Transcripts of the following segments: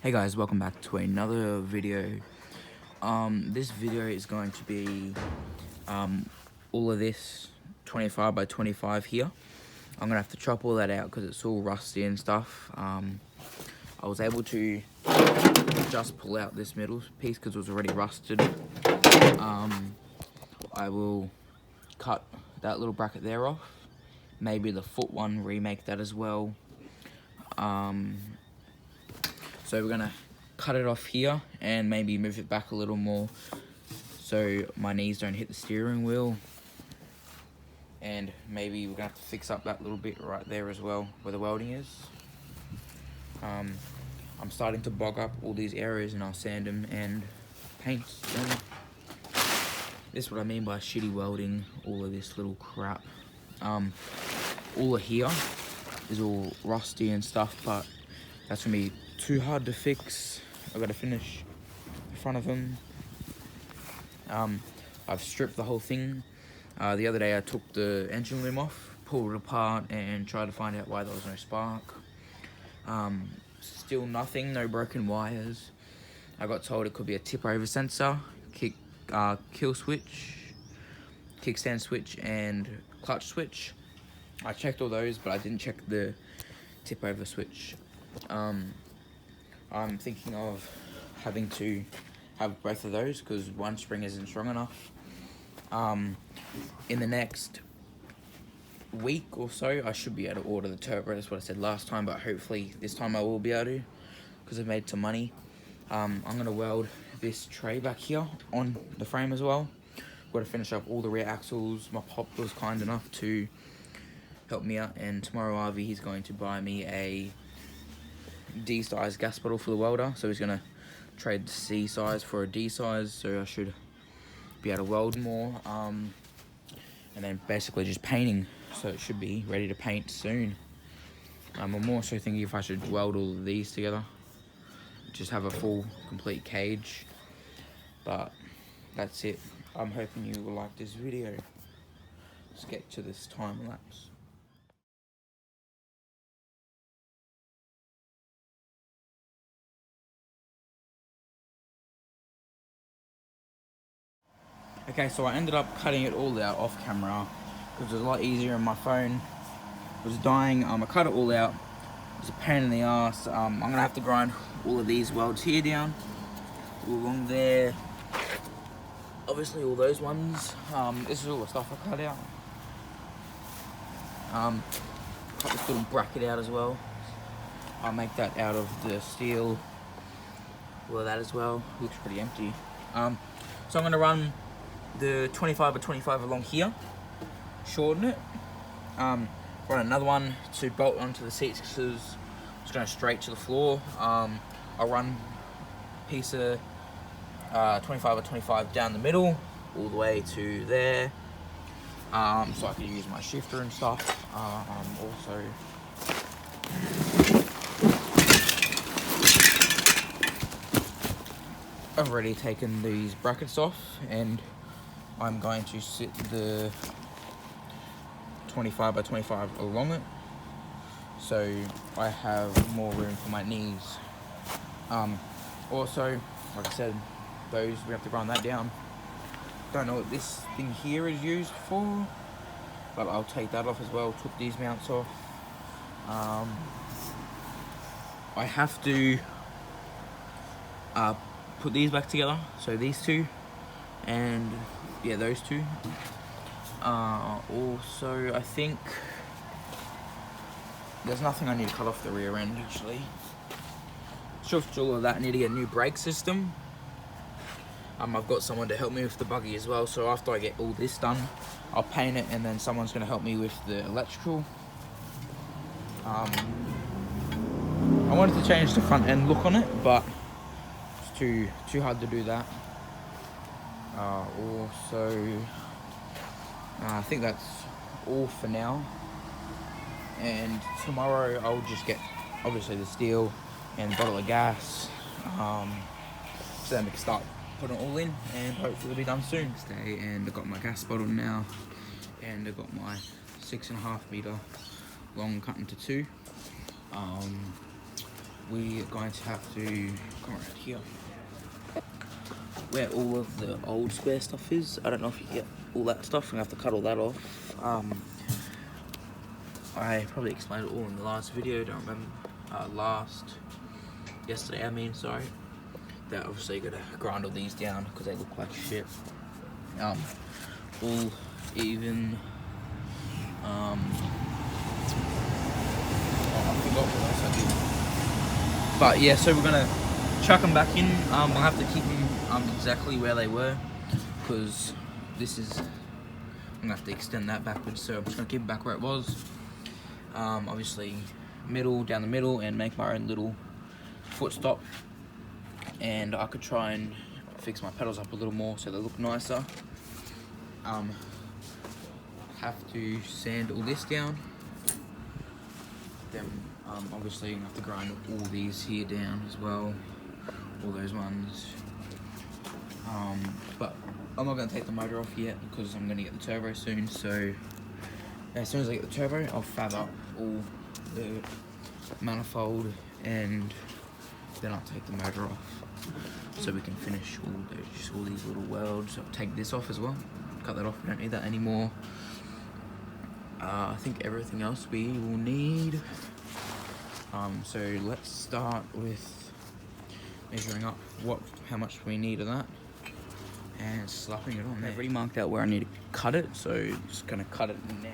Hey guys, welcome back to another video. This video is going to be all of this 25 by 25 here. I'm gonna have to chop all that out because it's all rusty and stuff. I was able to just pull out this middle piece because it was already rusted. I will cut that little bracket there off. Maybe the foot one, remake that as well. So we're gonna cut it off here and maybe move it back a little more so my knees don't hit the steering wheel. And maybe we're gonna have to fix up that little bit right there as well where the welding is. I'm starting to bog up all these areas and I'll sand them and paint them. This is what I mean by shitty welding, all of this little crap. All of here is all rusty and stuff, but that's gonna be too hard to fix. I've got to finish the front of them. I've stripped the whole thing. The other day I took the engine limb off, pulled it apart and tried to find out why there was no spark. Still nothing, no broken wires. I got told it could be a tip over sensor, kill switch, kickstand switch and clutch switch. I checked all those, but I didn't check the tip over switch. I'm thinking of having to have both of those because one spring isn't strong enough. In the next week or so, I should be able to order the turbo. That's what I said last time, but hopefully this time I will be able to because I've made some money. I'm going to weld this tray back here on the frame as well. Got to finish up all the rear axles. My pop was kind enough to help me out, and tomorrow Avi, he's going to buy me a D size gas bottle for the welder, so he's gonna trade the C size for a D size, so I should be able to weld more. And then basically just painting, so it should be ready to paint soon. I'm also thinking if I should weld all of these together, just have a full complete cage. But that's it. I'm hoping you will like this video. Let's get to this time lapse. Okay, so I ended up cutting it all out off camera because it was a lot easier on my phone. It was dying. I cut it all out. It was a pain in the ass. I'm gonna have to grind all of these welds here down, all along there. Obviously, all those ones. This is all the stuff I cut out. Cut this little bracket out as well. I'll make that out of the steel. All of that as well. Looks pretty empty. So I'm gonna run the 25 by 25 along here, shorten it, run another one to bolt onto the seats because it's going straight to the floor. I'll run a piece of 25 by 25 down the middle all the way to there, so I can use my shifter and stuff. Also I've already taken these brackets off and I'm going to sit the 25 by 25 along it so I have more room for my knees. Also, like I said, those, we have to grind that down. Don't know what this thing here is used for, but I'll take that off as well. Took these mounts off. I have to put these back together, so these two and yeah, those two. Also, I think there's nothing I need to cut off the rear end actually. Shift all of that. I need to get a new brake system. I've got someone to help me with the buggy as well, so after I get all this done I'll paint it and then someone's going to help me with the electrical. I wanted to change the front end look on it, but it's too hard to do that. Also, I think that's all for now, and tomorrow I'll just get obviously the steel and a bottle of gas, so then we can start putting it all in and hopefully it'll be done soon. Stay, and I've got my gas bottle now and I've got my 6.5 meter long cut into two. we're going to have to come around here where all of the old spare stuff is. I don't know if you get all that stuff. I'm gonna have to cut all that off. I probably explained it all in the last video. Don't remember. Yesterday, I mean, sorry. That obviously you gotta grind all these down because they look like shit. All even. I forgot what else I did. But yeah, so we're gonna chuck them back in. We'll have to keep them exactly where they were because this is. I'm gonna have to extend that backwards, so I'm just gonna keep it back where it was. Obviously, down the middle, and make my own little foot stop. And I could try and fix my pedals up a little more so they look nicer. Have to sand all this down. Then obviously I have to grind all these here down as well, all those ones. But I'm not going to take the motor off yet because I'm going to get the turbo soon. So as soon as I get the turbo, I'll fab up all the manifold and then I'll take the motor off so we can finish all these little welds. I'll take this off as well, cut that off, we don't need that anymore. I think everything else we will need. So let's start with measuring up how much we need of that and slapping it on there. I've already marked out where I need to cut it, so just gonna cut it now.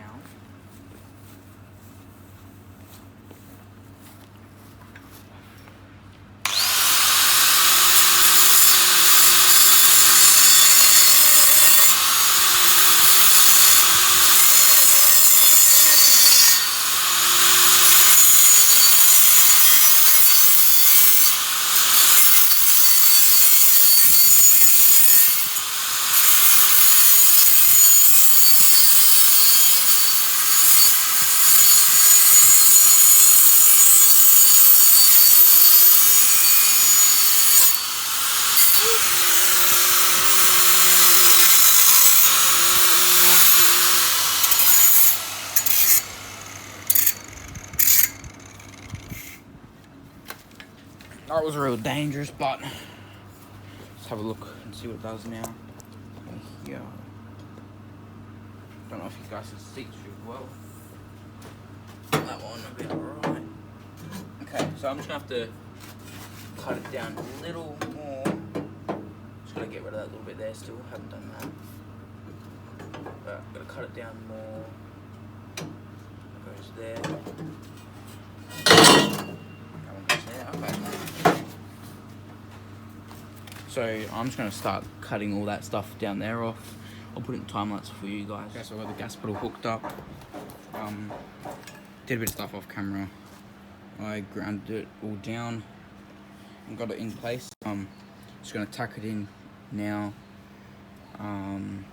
That was real dangerous, but let's have a look and see what it does now. Here. Don't know if you guys can see too well. That one a bit alright. Okay, so I'm just gonna have to cut it down a little more. Just gotta get rid of that little bit there still, haven't done that. But I'm gonna cut it down more. It goes there. That one goes there, okay. So I'm just going to start cutting all that stuff down there off. I'll put it in time lapse for you guys. Okay, so I've got the gas pedal hooked up. Did a bit of stuff off camera. I grounded it all down and got it in place. Just going to tack it in now. And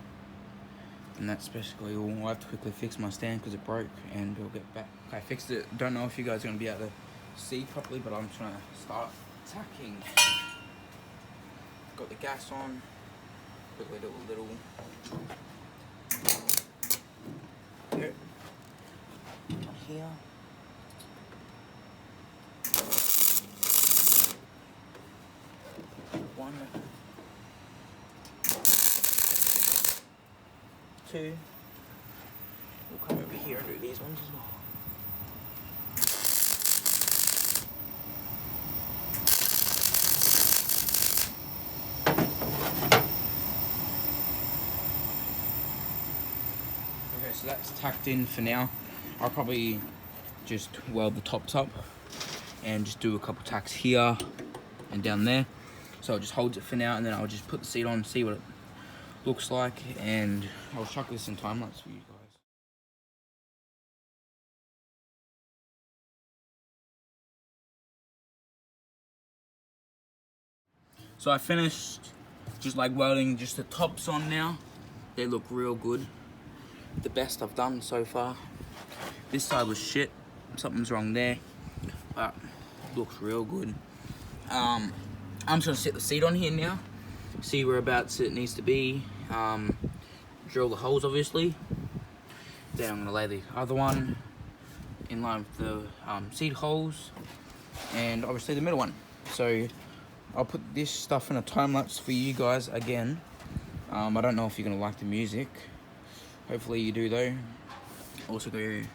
that's basically all. I have to quickly fix my stand because it broke and we'll get back. Okay, I fixed it. Don't know if you guys are going to be able to see properly, but I'm trying to start tacking. Got the gas on, quickly do a little. Here. Here. One. Two. We'll come over here and do these ones as well. So that's tacked in for now. I'll probably just weld the tops up and just do a couple tacks here and down there. So it just holds it for now, and then I'll just put the seat on, see what it looks like, and I'll chuck this in time lapse for you guys. So I finished just like welding just the tops on now. They look real good. The best I've done so far. This side was shit, something's wrong there, but looks real good. I'm just gonna set the seat on here now, see whereabouts it needs to be, drill the holes obviously. Then I'm gonna lay the other one in line with the seat holes, and obviously the middle one. So I'll put this stuff in a time lapse for you guys again. I don't know if you're gonna like the music. Hopefully you do though. Also, we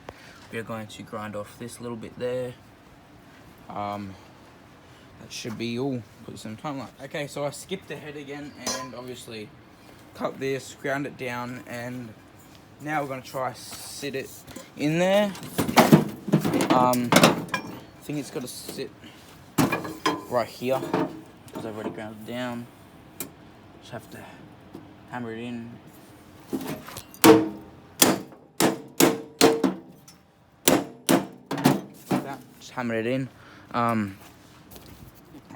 are going to grind off this little bit there. That should be all. Put this in a time lapse. Okay, so I skipped ahead again and obviously cut this, ground it down, and now we're gonna try sit it in there. I think it's gotta sit right here because I've already ground it down. Just have to hammer it in. Like that. Just hammer it in. I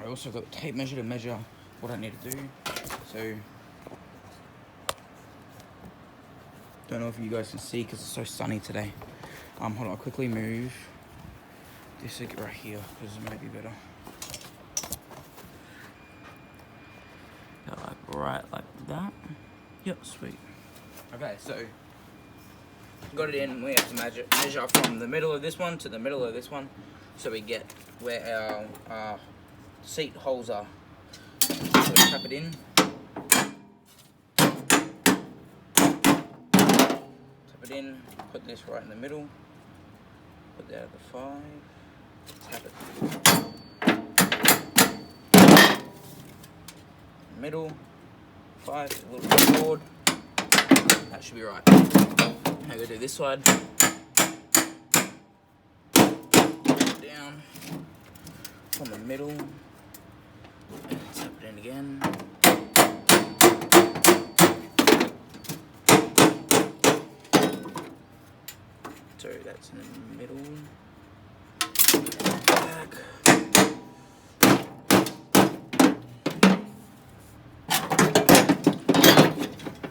also got a tape measure to measure what I need to do. So don't know if you guys can see because it's so sunny today. Hold on, I'll quickly move this right here because it might be better. Go like right like that. Yep, sweet. Okay, so got it in. We have to measure from the middle of this one to the middle of this one, so we get where our seat holes are. So we tap it in. Tap it in. Put this right in the middle. Put that at the 5. Tap it. Middle. 5. A little bit forward. That should be right. Now go do this side. Down from the middle. And tap it in again. So that's in the middle. Back.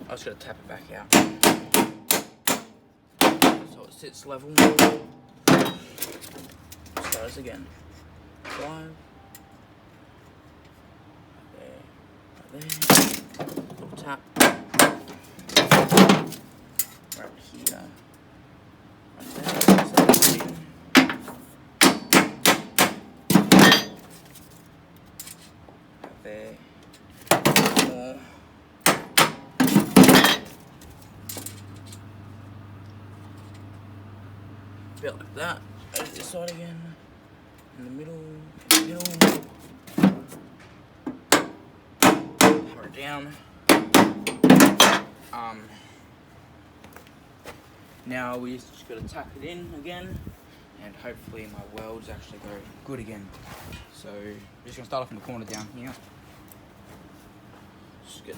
I was gonna tap it back out so it sits level. Start us again. 5. There. Little tap. Right here. Right there. Right there. More. Bit like that. Over this side again. In the middle. Hammer it down. Now we just gotta tack it in again, and hopefully my welds actually go good again. So we're just gonna start off in the corner down here. Just get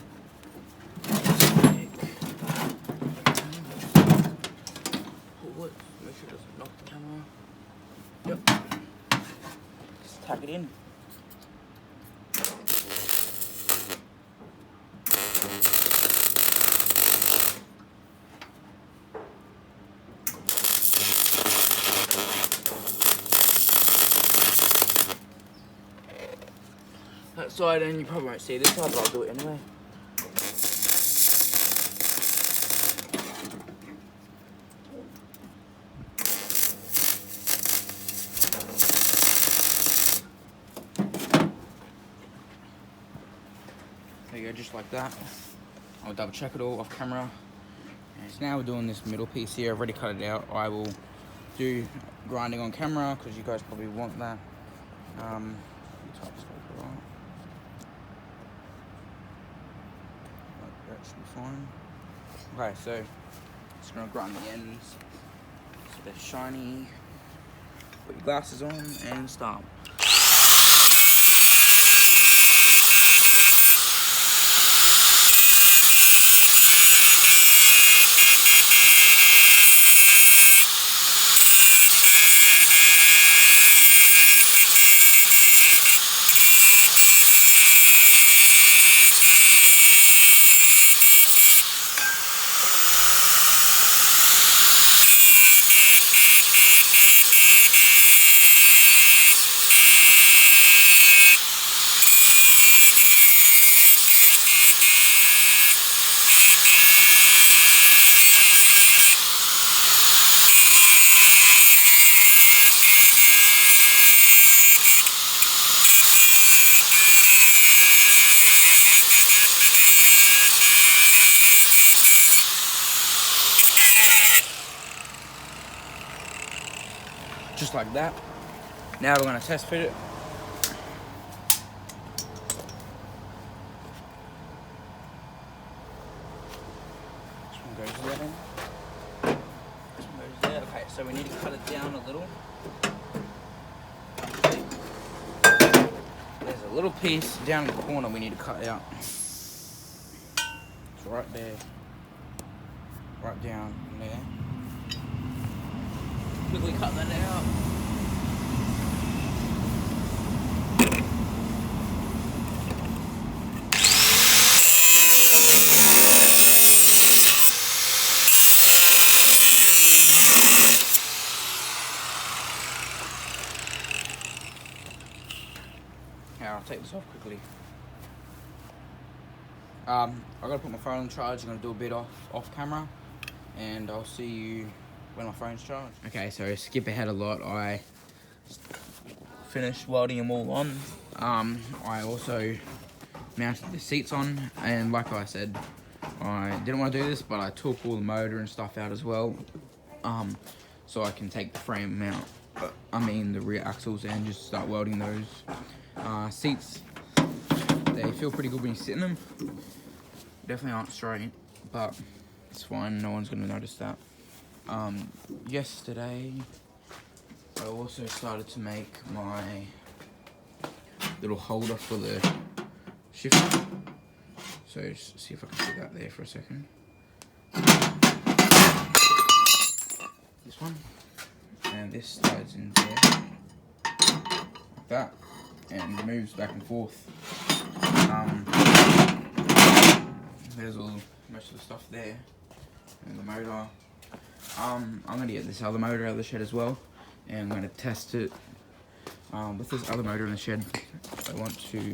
pull it, make sure it doesn't knock the camera. Yep. Just tack it in. That side, and you probably won't see this side, but I'll do it anyway. There you go, just like that. I'll double check it all off camera. And so now we're doing this middle piece here. I've already cut it out. I will do grinding on camera because you guys probably want that. That should be fine. Okay, so just gonna grind the ends so they're shiny. Put your glasses on and start. just like that. Now we're going to test fit it. This one goes there. This one goes there. Okay, so we need to cut it down a little. There's a little piece down in the corner we need to cut out. It's right there. Right down in there. Quickly cut that out. I'll take this off quickly. I gotta put my phone on charge. I'm gonna do a bit off camera, and I'll see you when my phone's charged. Okay, so skip ahead a lot. I finished welding them all on. I also mounted the seats on, and like I said, I didn't want to do this, but I took all the motor and stuff out as well, so I can take the frame out. The rear axles, and just start welding those. Seats, they feel pretty good when you sit in them. Definitely aren't straight, but it's fine, no one's gonna notice that. Yesterday I also started to make my little holder for the shifter, so just see if I can put that there for a second. This one, and this slides in there like that, and moves back and forth. There's most of the stuff there, and the motor. I'm gonna get this other motor out of the shed as well, and I'm gonna test it. With this other motor in the shed, I want to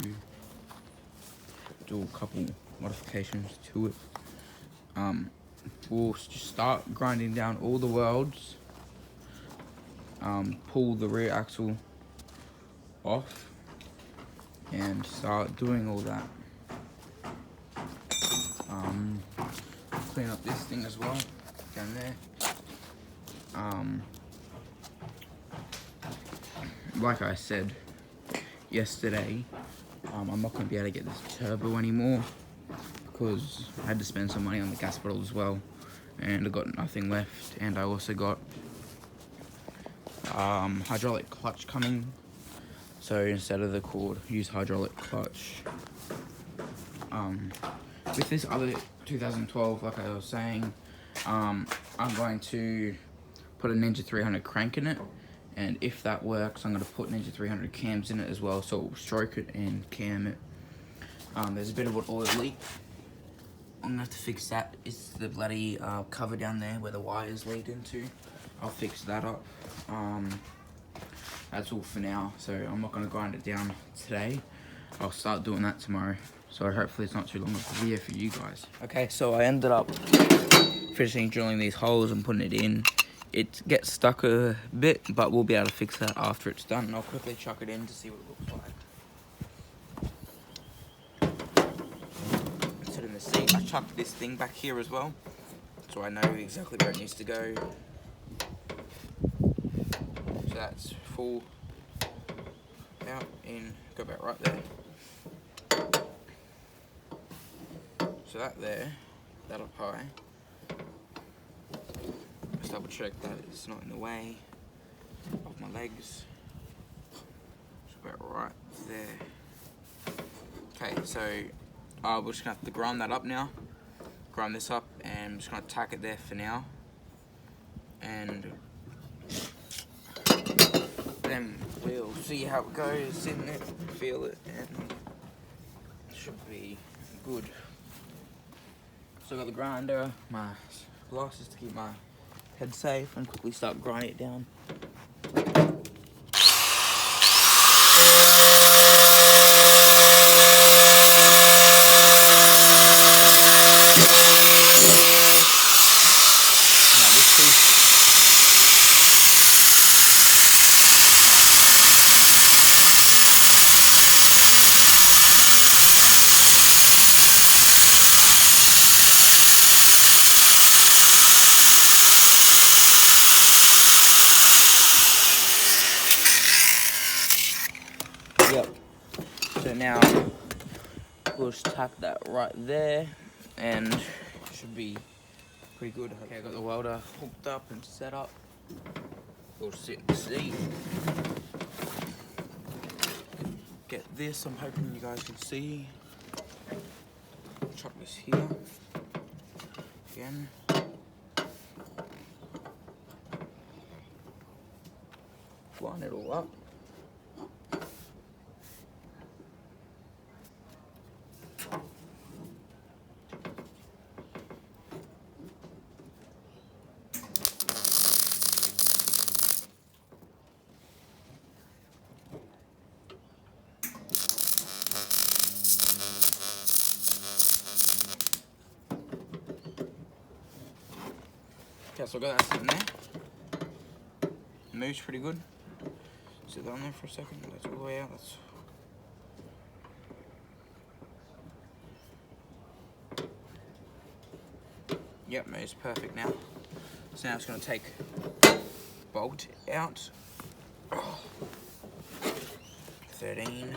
do a couple modifications to it. We'll just start grinding down all the welds, pull the rear axle off, and start doing all that. Clean up this thing as well, down there. Like I said yesterday, I'm not going to be able to get this turbo anymore because I had to spend some money on the gas bottle as well, and I got nothing left. And I also got hydraulic clutch coming, so instead of the cord, use hydraulic clutch. With this other 2012, like I was saying, I'm going to put a Ninja 300 crank in it, and if that works, I'm going to put Ninja 300 cams in it as well, so it will stroke it and cam it. There's a bit of an oil leak. I'm going to have to fix that. It's the bloody cover down there where the wires lead into. I'll fix that up. That's all for now, so I'm not going to grind it down today. I'll start doing that tomorrow, so hopefully it's not too long of a video for you guys. Okay, so I ended up finishing drilling these holes and putting it in. It gets stuck a bit, but we'll be able to fix that after it's done. And I'll quickly chuck it in to see what it looks like. Sit in the seat. I chucked this thing back here as well, so I know exactly where it needs to go. So that's full out, in, go back right there. So that there, that up high. Let's double check that it's not in the way of my legs. It's about right there. Okay, so we're just gonna have to grind that up now. Grind this up, and I'm just gonna tack it there for now. And then we'll see how it goes, sit in it, feel it, and it should be good. So I got the grinder, my glasses to keep my head safe, and quickly start grinding it down. Yep. So now we'll just tap that right there, and it should be pretty good. Okay, I got the welder hooked up and set up. We'll sit and see. Get this. I'm hoping you guys can see. Chuck this here again. Line it all up. Okay, so I got that sitting there. Moves pretty good. Sit that on there for a second. That's all the way out. That's yep, moves perfect now. So now it's going to take bolt out. 13.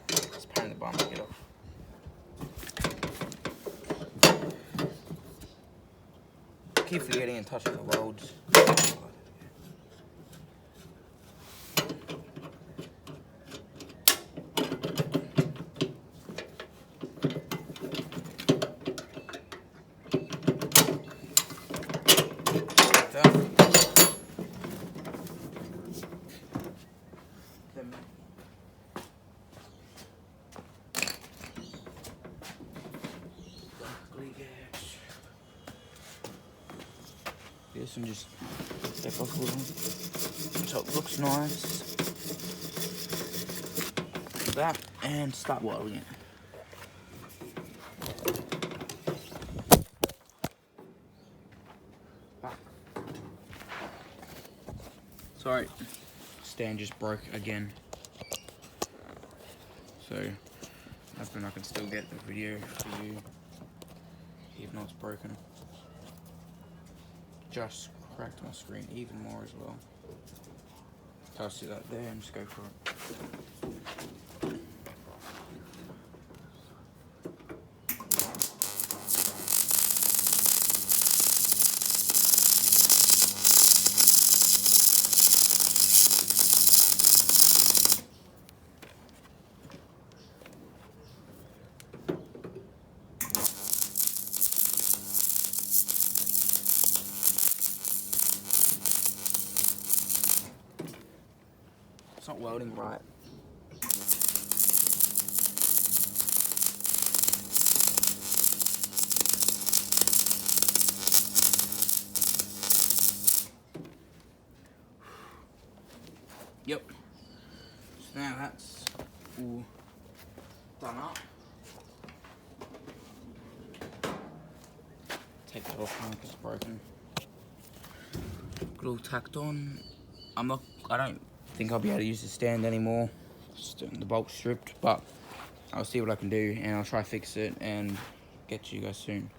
It's a pain in the bum to get off. Keep forgetting and touching the welds. This and just step off a little so it looks nice. Like that, and start welding it. Sorry, stand just broke again. So, hoping I can still get the video for you, even though it's broken. Just cracked my screen even more as well. So I'll sit that there and just go for it. It's not welding right. Yep. So now that's all done up. Take that off now because it's broken. Got all tacked on. I don't think I'll be able to use the stand anymore. Just the bolt stripped, but I'll see what I can do and I'll try to fix it and get to you guys soon.